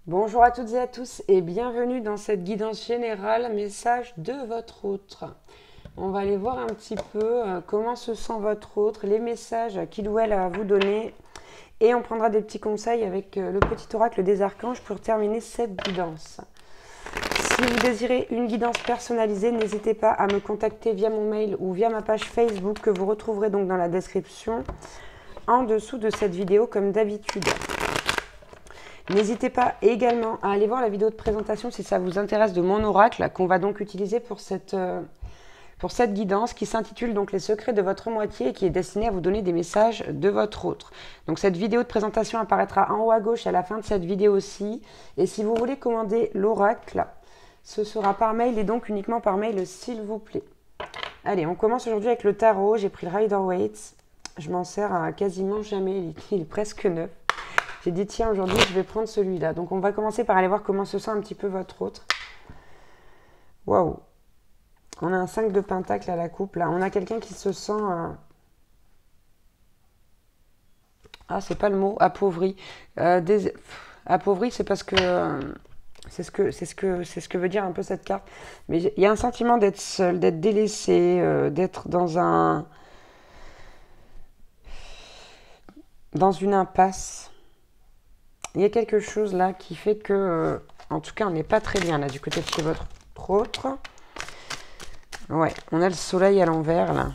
Bonjour à toutes et à tous et bienvenue dans cette guidance générale message de votre autre. On va aller voir un petit peu comment se sent votre autre, les messages qu'il ou elle a à vous donner et on prendra des petits conseils avec le petit oracle des archanges pour terminer cette guidance. Si vous désirez une guidance personnalisée, n'hésitez pas à me contacter via mon mail ou via ma page Facebook que vous retrouverez donc dans la description en dessous de cette vidéo comme d'habitude. N'hésitez pas également à aller voir la vidéo de présentation si ça vous intéresse de mon oracle qu'on va donc utiliser pour cette guidance qui s'intitule donc Les secrets de votre moitié et qui est destinée à vous donner des messages de votre autre. Donc cette vidéo de présentation apparaîtra en haut à gauche à la fin de cette vidéo aussi. Et si vous voulez commander l'oracle, ce sera par mail et donc uniquement par mail s'il vous plaît. Allez, on commence aujourd'hui avec le tarot. J'ai pris le Rider-Waite. Je m'en sers quasiment jamais, il est presque neuf. J'ai dit, tiens, aujourd'hui, je vais prendre celui-là. Donc, on va commencer par aller voir comment se sent un petit peu votre autre. Waouh. On a un 5 de pentacle à la coupe, là. On a quelqu'un qui se sent... Ah, c'est pas le mot, appauvri. Appauvri, c'est parce que... c'est ce que veut dire un peu cette carte. Mais il y a un sentiment d'être seul, d'être délaissé, d'être dans une impasse. Il y a quelque chose là qui fait que, en tout cas, on n'est pas très bien là du côté de chez votre autre. Ouais, on a le soleil à l'envers là.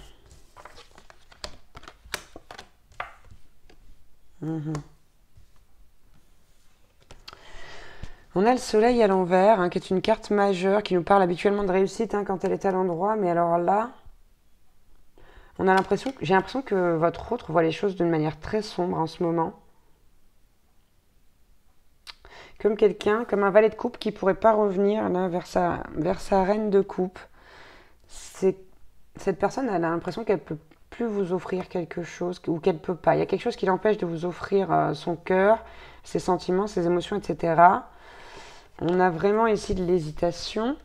On a le soleil à l'envers, qui est une carte majeure qui nous parle habituellement de réussite quand elle est à l'endroit. Mais alors là, j'ai l'impression que votre autre voit les choses d'une manière très sombre en ce moment. Comme quelqu'un, comme un valet de coupe qui pourrait pas revenir là, vers sa reine de coupe. Cette personne, elle a l'impression qu'elle peut plus vous offrir quelque chose ou qu'elle peut pas. Il y a quelque chose qui l'empêche de vous offrir son cœur, ses sentiments, ses émotions, etc. On a vraiment ici de l'hésitation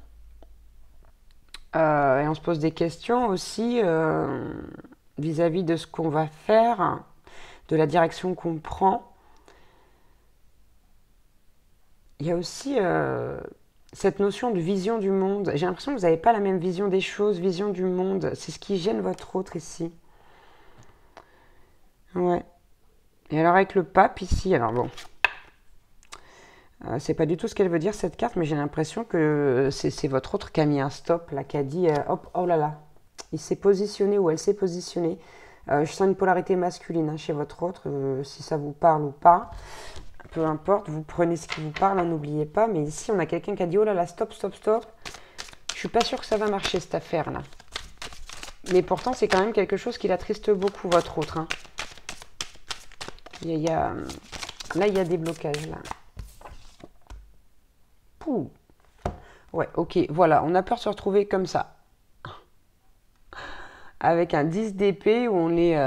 et on se pose des questions aussi vis-à-vis de ce qu'on va faire, de la direction qu'on prend. Il y a aussi cette notion de vision du monde. J'ai l'impression que vous n'avez pas la même vision des choses, vision du monde. C'est ce qui gêne votre autre ici. Ouais. Et alors avec le pape ici, alors bon, c'est pas du tout ce qu'elle veut dire cette carte, mais j'ai l'impression que c'est votre autre qui a mis un stop, là, qui a dit hop, oh là là, il s'est positionné ou elle s'est positionnée. Je sens une polarité masculine chez votre autre, si ça vous parle ou pas. Peu importe, vous prenez ce qui vous parle, n'oubliez pas. Mais ici, on a quelqu'un qui a dit oh là là, stop, stop, stop. Je suis pas sûre que ça va marcher cette affaire-là. Mais pourtant, c'est quand même quelque chose qui l'attriste beaucoup, votre autre. Là, il y a des blocages, là. Pouh. Ouais, ok, voilà, on a peur de se retrouver comme ça. Avec un 10 d'épée où on est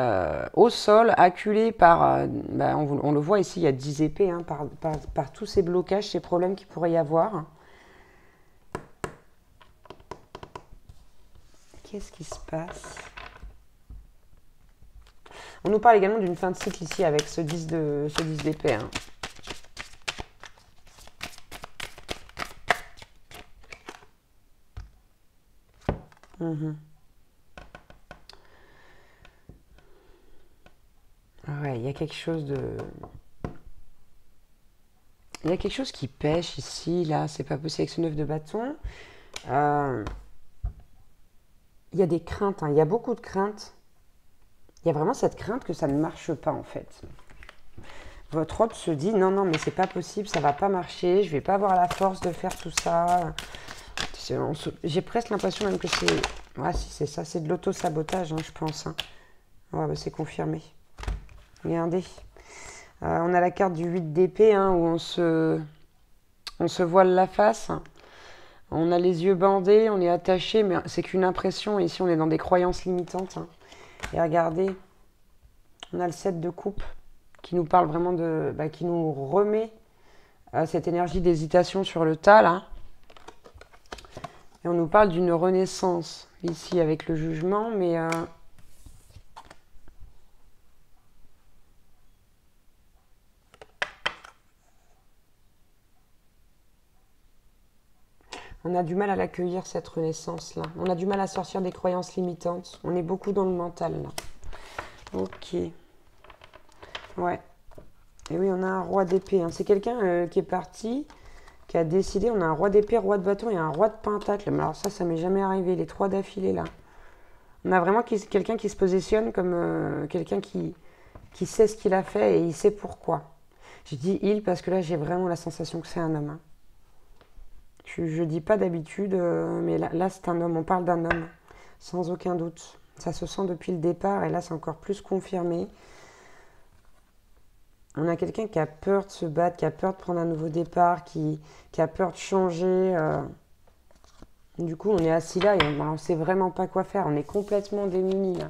au sol, acculé par... on le voit ici, il y a 10 épées, par tous ces blocages, ces problèmes qu'il pourrait y avoir. Qu'est-ce qui se passe? On nous parle également d'une fin de cycle ici avec ce 10 d'épée. Ouais, il y a quelque chose de... Il y a quelque chose qui pêche ici, là, c'est pas possible avec ce 9 de bâton. Il y a des craintes, il y a beaucoup de craintes. Il y a vraiment cette crainte que ça ne marche pas en fait. Votre autre se dit non, non, mais c'est pas possible, ça va pas marcher, je vais pas avoir la force de faire tout ça. J'ai presque l'impression même que c'est... Ouais, si c'est ça, c'est de l'auto-sabotage, je pense. Ouais, bah, c'est confirmé. Regardez. On a la carte du 8 d'épée où on se voile la face. On a les yeux bandés, on est attaché, mais c'est qu'une impression. Ici, on est dans des croyances limitantes. Et regardez, on a le 7 de coupe qui nous parle vraiment de... qui nous remet cette énergie d'hésitation sur le tas, là. Et on nous parle d'une renaissance, ici, avec le jugement, mais... On a du mal à l'accueillir, cette renaissance-là. On a du mal à sortir des croyances limitantes. On est beaucoup dans le mental, là. Ok. Ouais. Et oui, on a un roi d'épée. Hein. C'est quelqu'un qui est parti, qui a décidé. On a un roi d'épée, roi de bâton et un roi de pentacle. Mais alors ça m'est jamais arrivé. Les trois d'affilée, là. On a vraiment quelqu'un qui se positionne comme quelqu'un qui sait ce qu'il a fait et il sait pourquoi. Je dis il parce que là, j'ai vraiment la sensation que c'est un homme. Hein. Je dis pas d'habitude, mais là c'est un homme. On parle d'un homme, sans aucun doute. Ça se sent depuis le départ et là, c'est encore plus confirmé. On a quelqu'un qui a peur de se battre, qui a peur de prendre un nouveau départ, qui a peur de changer. Du coup, on est assis là et on ne sait vraiment pas quoi faire. On est complètement démunis là.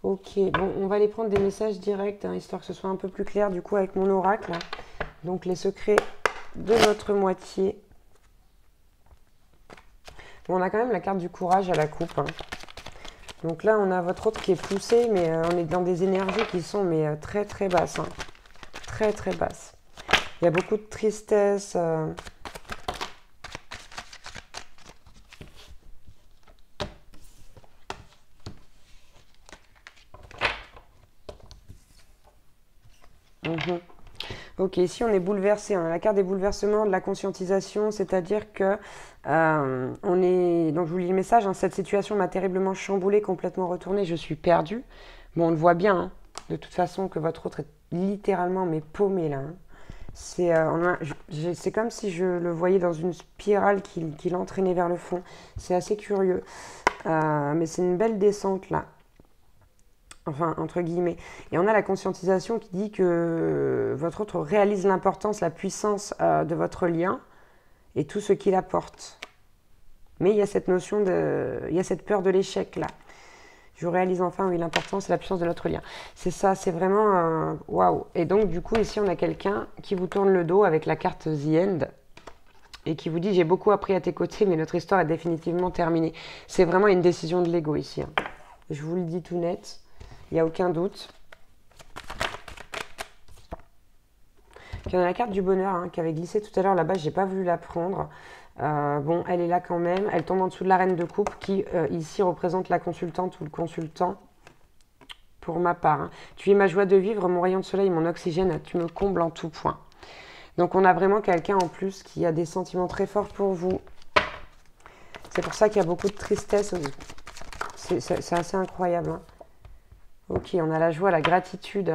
Ok, bon, on va aller prendre des messages directs, hein, histoire que ce soit un peu plus clair du coup avec mon oracle. Hein. Donc, les secrets de notre moitié. Bon, on a quand même la carte du courage à la coupe. Hein. Donc là, on a votre autre qui est poussé, mais on est dans des énergies qui sont très très basses. Hein. Très très basses. Il y a beaucoup de tristesse. Ok, ici on est bouleversé, on a la carte des bouleversements, de la conscientisation, c'est-à-dire que on est, donc je vous lis le message, hein, cette situation m'a terriblement chamboulée, complètement retournée, je suis perdue. Bon, on le voit bien, hein, de toute façon, que votre autre est littéralement paumé là. Hein. C'est comme si je le voyais dans une spirale qui l'entraînait vers le fond. C'est assez curieux, mais c'est une belle descente là. Enfin, entre guillemets. Et on a la conscientisation qui dit que votre autre réalise l'importance, la puissance de votre lien et tout ce qu'il apporte. Mais il y a cette notion il y a cette peur de l'échec là. Je réalise enfin, oui, l'importance et la puissance de notre lien. C'est ça, c'est vraiment waouh. Et donc, du coup, ici, on a quelqu'un qui vous tourne le dos avec la carte The End et qui vous dit « J'ai beaucoup appris à tes côtés, mais notre histoire est définitivement terminée. » C'est vraiment une décision de l'ego ici. Hein. Je vous le dis tout net. Il n'y a aucun doute. Puis on a la carte du bonheur hein, qui avait glissé tout à l'heure là-bas. Je n'ai pas voulu la prendre. Bon, elle est là quand même. Elle tombe en dessous de la reine de coupe qui, ici, représente la consultante ou le consultant pour ma part. Hein. Tu es ma joie de vivre, mon rayon de soleil, mon oxygène. Tu me combles en tout point. Donc, on a vraiment quelqu'un en plus qui a des sentiments très forts pour vous. C'est pour ça qu'il y a beaucoup de tristesse. C'est assez incroyable. Hein. Ok, on a la joie, la gratitude.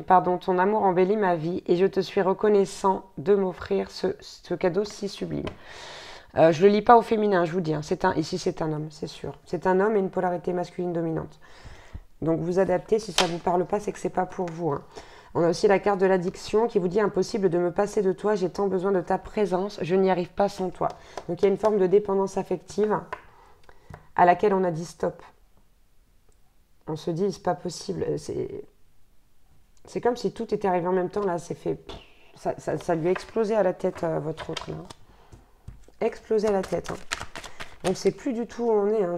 Ton amour embellit ma vie et je te suis reconnaissant de m'offrir ce cadeau si sublime. Je ne le lis pas au féminin, je vous dis. Hein, ici, c'est un homme, c'est sûr. C'est un homme et une polarité masculine dominante. Donc, vous adaptez. Si ça ne vous parle pas, c'est que ce n'est pas pour vous. Hein. On a aussi la carte de l'addiction qui vous dit « Impossible de me passer de toi, j'ai tant besoin de ta présence, je n'y arrive pas sans toi. » Donc, il y a une forme de dépendance affective à laquelle on a dit « Stop ». On se dit, c'est pas possible. C'est comme si tout était arrivé en même temps. Là, c'est fait. Ça lui a explosé à la tête, votre autre. Là. Explosé à la tête. Hein. On ne sait plus du tout où on est. Hein.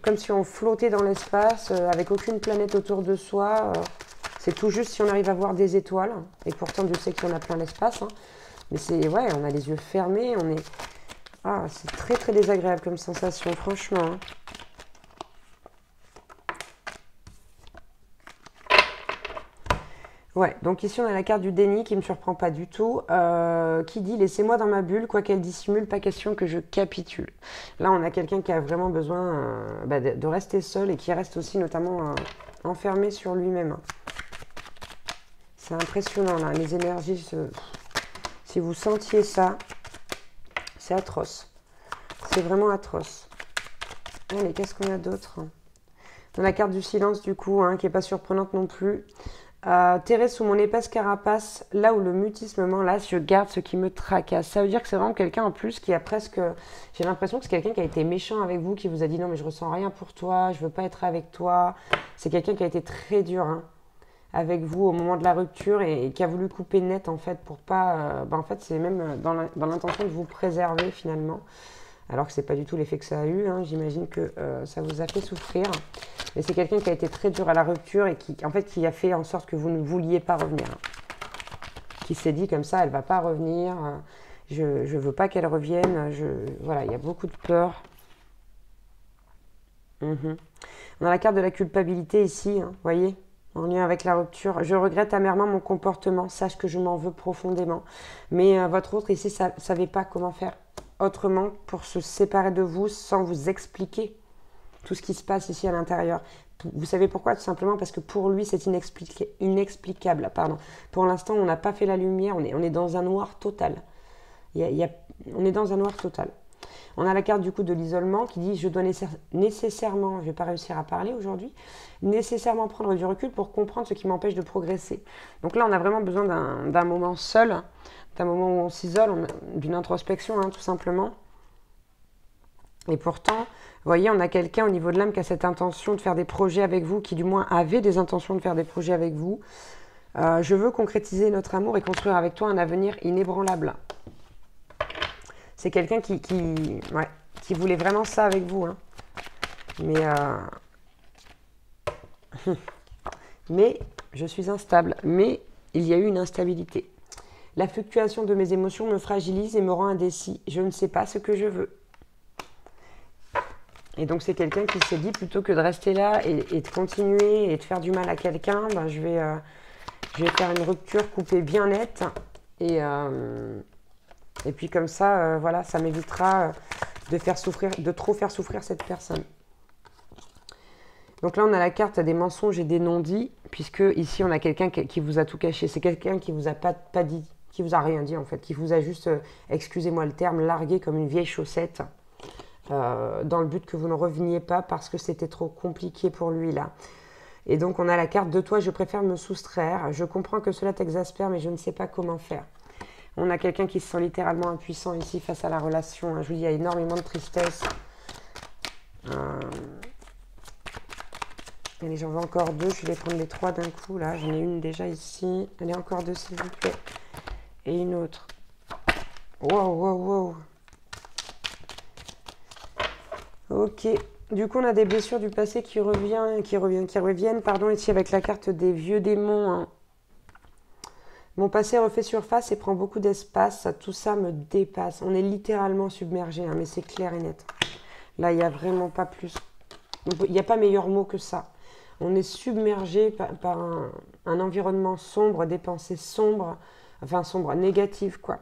Comme si on flottait dans l'espace, avec aucune planète autour de soi. C'est tout juste si on arrive à voir des étoiles. Et pourtant, Dieu sait qu'il y en a plein l'espace. Hein. Mais ouais, on a les yeux fermés. C'est très, très désagréable comme sensation, franchement. Hein. Ouais, donc ici on a la carte du déni qui ne me surprend pas du tout, qui dit « Laissez-moi dans ma bulle, quoi qu'elle dissimule, pas question que je capitule ». Là on a quelqu'un qui a vraiment besoin de rester seul et qui reste aussi notamment enfermé sur lui-même. C'est impressionnant là, les énergies, si vous sentiez ça, c'est atroce. C'est vraiment atroce. Allez, qu'est-ce qu'on a d'autre? On a la carte du silence du coup, qui n'est pas surprenante non plus. Terré sous mon épaisse carapace, là où le mutisme m'enlace, je garde ce qui me tracasse. Ça veut dire que c'est vraiment quelqu'un en plus qui a presque... J'ai l'impression que c'est quelqu'un qui a été méchant avec vous, qui vous a dit non mais je ressens rien pour toi, je veux pas être avec toi. C'est quelqu'un qui a été très dur avec vous au moment de la rupture et qui a voulu couper net en fait pour pas... en fait c'est même dans l'intention de vous préserver finalement. Alors que c'est pas du tout l'effet que ça a eu. J'imagine que ça vous a fait souffrir. Mais c'est quelqu'un qui a été très dur à la rupture et qui a fait en sorte que vous ne vouliez pas revenir. Qui s'est dit comme ça, elle ne va pas revenir. Je ne veux pas qu'elle revienne. Voilà, il y a beaucoup de peur. Mhm. On a la carte de la culpabilité ici, hein, vous voyez, en lien avec la rupture. Je regrette amèrement mon comportement, sache que je m'en veux profondément. Mais votre autre ici ne savait pas comment faire autrement pour se séparer de vous sans vous expliquer tout ce qui se passe ici à l'intérieur. Vous savez pourquoi? Tout simplement parce que pour lui, c'est inexplicable. Pardon. Pour l'instant, on n'a pas fait la lumière, on est dans un noir total. On est dans un noir total. On a la carte du coup de l'isolement qui dit « Je dois nécessairement, je ne vais pas réussir à parler aujourd'hui, nécessairement prendre du recul pour comprendre ce qui m'empêche de progresser. » Donc là, on a vraiment besoin d'un moment seul, d'un moment où on s'isole, d'une introspection, hein, tout simplement. Et pourtant, vous voyez, on a quelqu'un au niveau de l'âme qui a cette intention de faire des projets avec vous, qui du moins avait des intentions de faire des projets avec vous. Je veux concrétiser notre amour et construire avec toi un avenir inébranlable. C'est quelqu'un qui voulait vraiment ça avec vous. Hein. Mais je suis instable. Mais il y a eu une instabilité. La fluctuation de mes émotions me fragilise et me rend indécis. Je ne sais pas ce que je veux. Et donc c'est quelqu'un qui s'est dit, plutôt que de rester là et de continuer et de faire du mal à quelqu'un, ben, je vais faire une rupture coupée bien nette. Et puis comme ça, voilà, ça m'évitera de trop faire souffrir cette personne. Donc là, on a la carte des mensonges et des non-dits, puisque ici, on a quelqu'un qui vous a tout caché. C'est quelqu'un qui vous a pas dit, qui vous a rien dit en fait, qui vous a juste, excusez-moi le terme, largué comme une vieille chaussette, dans le but que vous ne reveniez pas parce que c'était trop compliqué pour lui là. Et donc, on a la carte de toi, je préfère me soustraire. Je comprends que cela t'exaspère, mais je ne sais pas comment faire. On a quelqu'un qui se sent littéralement impuissant ici face à la relation. Je vous dis, il y a énormément de tristesse. Allez, j'en veux encore deux. Je vais prendre les trois d'un coup. Là, j'en ai une déjà ici. Allez, encore deux, s'il vous plaît. Et une autre. Wow, wow, wow. Ok. Du coup, on a des blessures du passé qui reviennent. Pardon, ici avec la carte des vieux démons. Hein. Mon passé refait surface et prend beaucoup d'espace. Tout ça me dépasse. On est littéralement submergé, hein, mais c'est clair et net. Là, il n'y a vraiment pas plus. Il n'y a pas meilleur mot que ça. On est submergé par un environnement sombre, des pensées sombres, enfin sombres, négatives, quoi.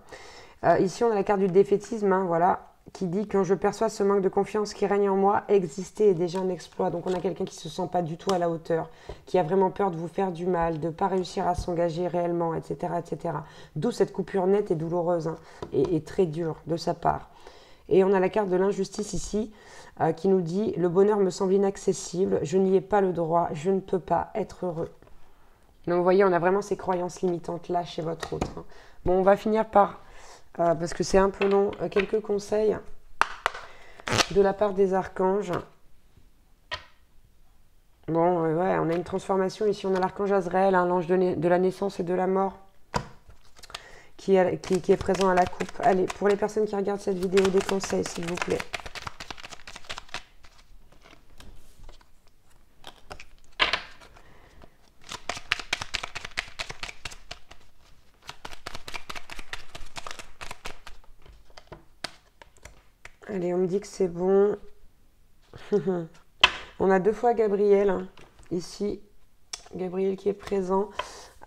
Ici, on a la carte du défaitisme, hein, voilà, qui dit « Quand je perçois ce manque de confiance qui règne en moi, exister est déjà un exploit. » Donc, on a quelqu'un qui ne se sent pas du tout à la hauteur, qui a vraiment peur de vous faire du mal, de ne pas réussir à s'engager réellement, etc., etc. D'où cette coupure nette et douloureuse, hein, et très dure de sa part. Et on a la carte de l'injustice ici, qui nous dit « Le bonheur me semble inaccessible, je n'y ai pas le droit, je ne peux pas être heureux. » Donc, vous voyez, on a vraiment ces croyances limitantes-là chez votre autre. Hein. Bon, on va finir par... parce que c'est un peu long, quelques conseils de la part des archanges. Bon, ouais, on a une transformation ici, on a l'archange Azraël, hein, l'ange de la naissance et de la mort, qui est présent à la coupe. Allez, pour les personnes qui regardent cette vidéo, des conseils, s'il vous plaît. Allez, on me dit que c'est bon. On a deux fois Gabriel, hein, ici. Gabriel qui est présent.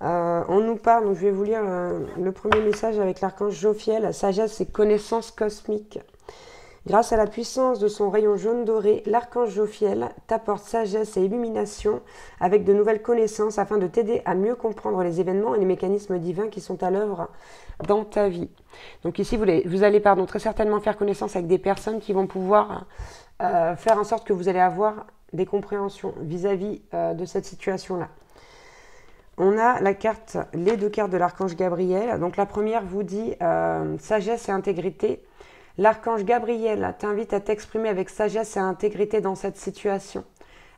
On nous parle, donc je vais vous lire le premier message avec l'archange Jophiel. Sagesse et connaissance cosmique. Grâce à la puissance de son rayon jaune doré, l'archange Jophiel t'apporte sagesse et illumination avec de nouvelles connaissances afin de t'aider à mieux comprendre les événements et les mécanismes divins qui sont à l'œuvre dans ta vie. Donc ici, vous allez très certainement faire connaissance avec des personnes qui vont pouvoir faire en sorte que vous allez avoir des compréhensions vis-à-vis de cette situation-là. On a les deux cartes de l'archange Gabriel. Donc la première vous dit sagesse et intégrité. L'archange Gabriel t'invite à t'exprimer avec sagesse et intégrité dans cette situation.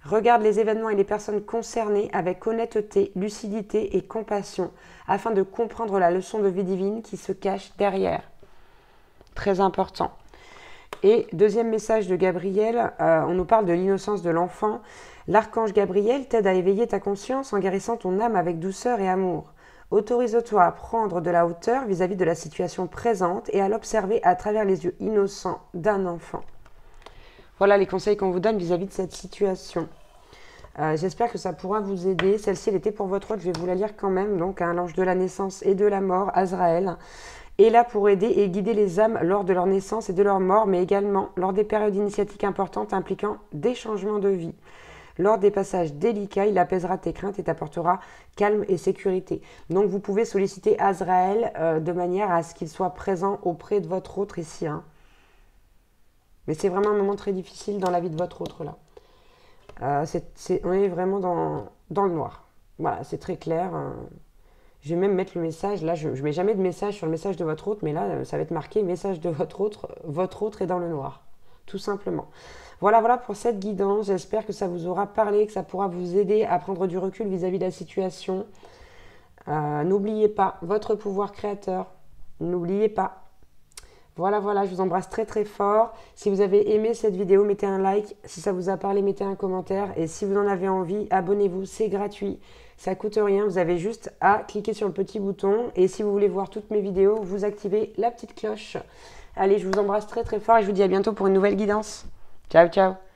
Regarde les événements et les personnes concernées avec honnêteté, lucidité et compassion afin de comprendre la leçon de vie divine qui se cache derrière. Très important. Et deuxième message de Gabriel, on nous parle de l'innocence de l'enfant. L'archange Gabriel t'aide à éveiller ta conscience en guérissant ton âme avec douceur et amour. Autorise-toi à prendre de la hauteur vis-à-vis de la situation présente et à l'observer à travers les yeux innocents d'un enfant. Voilà les conseils qu'on vous donne vis-à-vis de cette situation. J'espère que ça pourra vous aider. Celle-ci, elle était pour votre autre. Je vais vous la lire quand même. Donc, l'ange de la naissance et de la mort, Azraël, est là pour aider et guider les âmes lors de leur naissance et de leur mort, mais également lors des périodes initiatiques importantes impliquant des changements de vie. Lors des passages délicats, il apaisera tes craintes et t'apportera calme et sécurité. Donc, vous pouvez solliciter Azraël de manière à ce qu'il soit présent auprès de votre autre ici. Mais c'est vraiment un moment très difficile dans la vie de votre autre là. On est vraiment dans le noir. Voilà, c'est très clair. Je vais même mettre le message. Là, je ne mets jamais de message sur le message de votre autre, mais là, ça va être marqué message de votre autre est dans le noir. Tout simplement. Voilà pour cette guidance. J'espère que ça vous aura parlé, que ça pourra vous aider à prendre du recul vis-à-vis de la situation. N'oubliez pas votre pouvoir créateur. N'oubliez pas. Voilà, je vous embrasse très très fort. Si vous avez aimé cette vidéo, mettez un like. Si ça vous a parlé, mettez un commentaire. Et si vous en avez envie, abonnez-vous, c'est gratuit. Ça coûte rien, vous avez juste à cliquer sur le petit bouton. Et si vous voulez voir toutes mes vidéos, vous activez la petite cloche. Allez, je vous embrasse très très fort et je vous dis à bientôt pour une nouvelle guidance. Ciao, ciao.